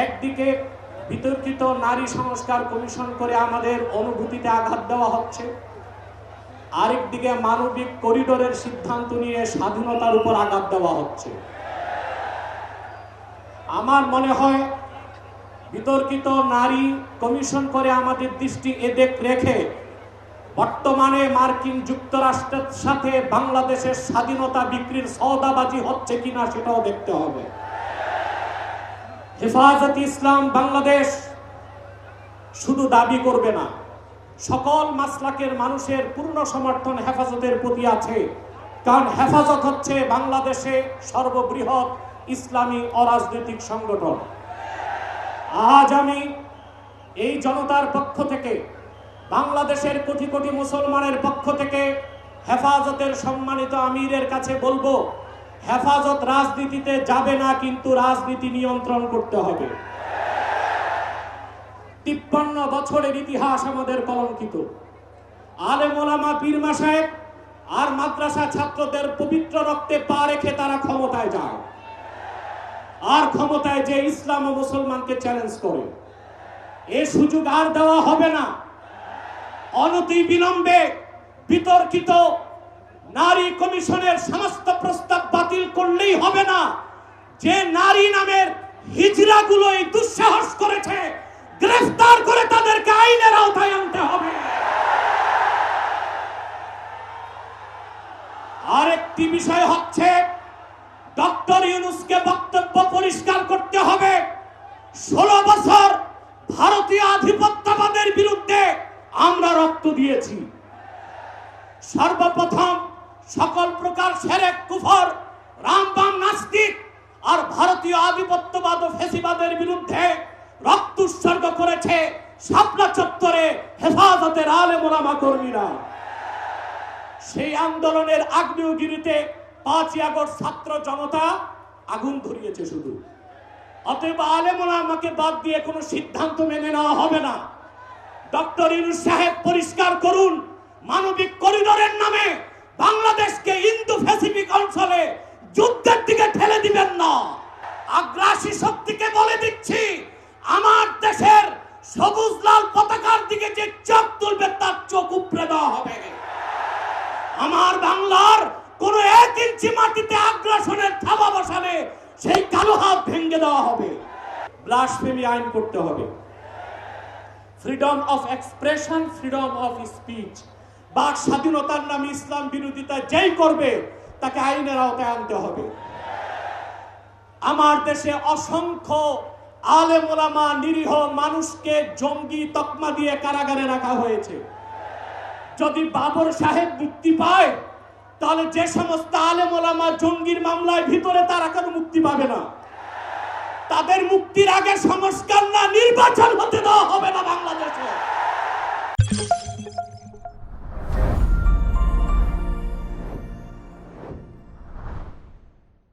একদিকে বিতর্কিত নারী সংস্কার কমিশন করে আমাদের অনুভূতিতে আঘাত দেওয়া হচ্ছে, আরেকদিকে মানবিক করিডোরের সিদ্ধান্ত নিয়ে স্বাধীনতার উপর আঘাত দেওয়া হচ্ছে। আমার মনে হয় বিতর্কিত নারী কমিশন করে আমাদের দৃষ্টি এদিক রেখে বর্তমানে মার্কিন যুক্তরাষ্ট্রের সাথে বাংলাদেশের স্বাধীনতা বিক্রির সওদাবাজি হচ্ছে কিনা সেটাও দেখতে হবে। হেফাজতে ইসলাম বাংলাদেশ শুধু দাবি করবে না, সকল মাসলাকের মানুষের পূর্ণ সমর্থন হেফাজতের প্রতি আছে, কারণ হেফাজত হচ্ছে বাংলাদেশে সর্ববৃহৎ ইসলামী অরাজনৈতিক সংগঠন। আজ আমি এই জনতার পক্ষ থেকে, বাংলাদেশের কোটি কোটি মুসলমানের পক্ষ থেকে হেফাজতের সম্মানিত আমিরের কাছে বলবো, হেফাজত রাজনীতিতে যাবে না, কিন্তু রাজনীতি নিয়ন্ত্রণ করতে হবে। 53 বছরের ইতিহাস আমাদের কলঙ্কিত। আলেম ওলামা পীর মাশায়েখ আর মাদ্রাসা ছাত্রদের পবিত্র রক্তে পা রেখে তারা ক্ষমতায় যায়, আর ক্ষমতায় যে ইসলাম ও মুসলমানকে চ্যালেঞ্জ করে। এ সুযোগ আর দেওয়া হবে না। অনতি বিলম্বে বিতর্কিত নারী কমিশনের সমস্ত প্রস্তাব বাতিল করলেই হবে না। যে নারী নামের হিজড়াগুলো এই দুঃসাহস করেছে, গ্রেফতার করে তাদেরকে আইনের আওতায় আনতে হবে। আরেকটি বিষয় হচ্ছে, ডক্টর ইউনূসকে বক্তব্য পরিষ্কার করতে হবে। 16 বছর ভারতীয় আধিপত্যবাদের বিরুদ্ধে আমরা রক্ত দিয়েছি। সর্বপ্রথম সকল প্রকার শিরক, কুফর, রামবাম, নাস্তিক আর ভারতীয় আধিপত্যবাদ ও ফ্যাসিবাদের বিরুদ্ধে রক্ত উৎসর্গ করেছে শাপলা চত্বরে হেফাজতের আলেম ওলামা কর্মীরা। সেই আন্দোলনের আগ্নেয়গিরিতে 5ই আগস্ট ছাত্র জনতা আগুন ধরিয়েছে শুধু। অতএব আলেম ওলামাকে বাদ দিয়ে কোনো সিদ্ধান্ত মেনে নেওয়া হবে না। ডক্টর ইউনূস সাহেব পরিষ্কার করুন, মানবিক করিডোরের নামে বাংলাদেশকে ইন্দো প্যাসিফিক অঞ্চলে যুদ্ধের দিকে ঠেলে দিবেন না। আগ্রাসী শক্তিকে বলে দিচ্ছি, আমার দেশের সবুজ লাল পতাকার দিকে যে চোখ তুলবে তার চোখ উপড়ে দেওয়া হবে। আমার বাংলার কোন 1 ইঞ্চি মাটিতে আগ্রাসনের থাবা বসালে সেই কালো হাত ভেঙে দেওয়া হবে। ব্লাসফেমি আইন করতে হবে। Freedom of expression, freedom of speech, বাক স্বাধীনতার নামে ইসলাম বিরোধিতা যেই করবে তাকে আইনের আওতায় আনতে হবে। আমার দেশে অসংখ্য আলেম ওলামা, নিরীহ মানুষকে জঙ্গি তকমা দিয়ে কারাগারে রাখা হয়েছে। যদি বাবর সাহেব মুক্তি পায়, তাহলে যে সমস্ত আলেম ওলামা জঙ্গির মামলায় ভিতরে, তারা কেন মুক্তি পাবে না? তাদের মুক্তির আগে সংস্কার না নির্বাচন হতে দেওয়া হবে না বাংলাদেশে।